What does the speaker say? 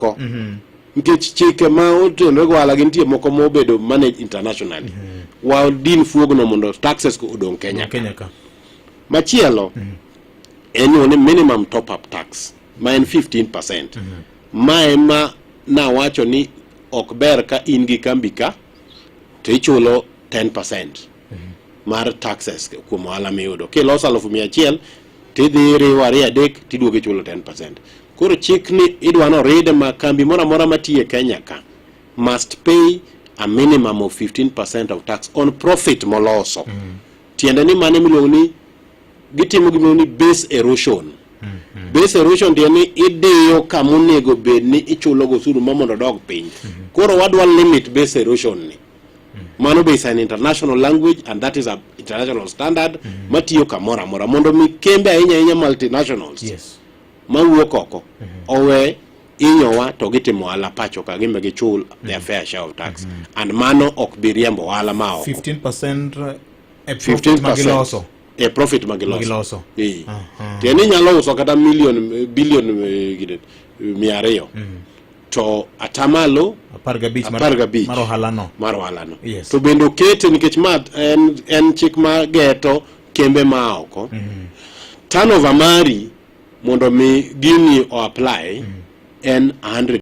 ko nikech chike ma otenore go ala gintie moko mobedo manage internationally while din fuogno mondo taxes ko odong Kenya ka machielo en one minimum top up tax ma en 15% ma ema na wacho ni ok ber ka in gi kambi ka to ichulo 10% mar taxes kuom ohala miyudo kiloso 100,000 tidhi riwo ariyo adek tiduogo ichulo 10%. Koro chik ni idwano ride ma kambi mora mora matiye Kenya ka must pay a minimum of 15% of tax on profit moloso. Tiende ni mane miluongo ni gitimo gimiluongo ni base erosion. Base erosion tiende ni idiyo kamonego bed ni ichulo go osuru mondo dog piny. Koro wadwa limit base erosion ni. Mano be is an international language and that is an international standard matiyo kamora mora mondo mi kembe ahinya multinationals. Yes. Mawuok oko owe inyowa to gitimo ohala pachoka gimbe gichul their fair share of tax and mano ok bi riembo ohala ma oko 15% profit magiloso profit magiloso tieni nyalo uso kata billion 200 to atamalo 15 mar ohalano yes. To bendo kete nikech mat en chik ma geto kembe ma oko turnover mari mondo mi gini o apply en 100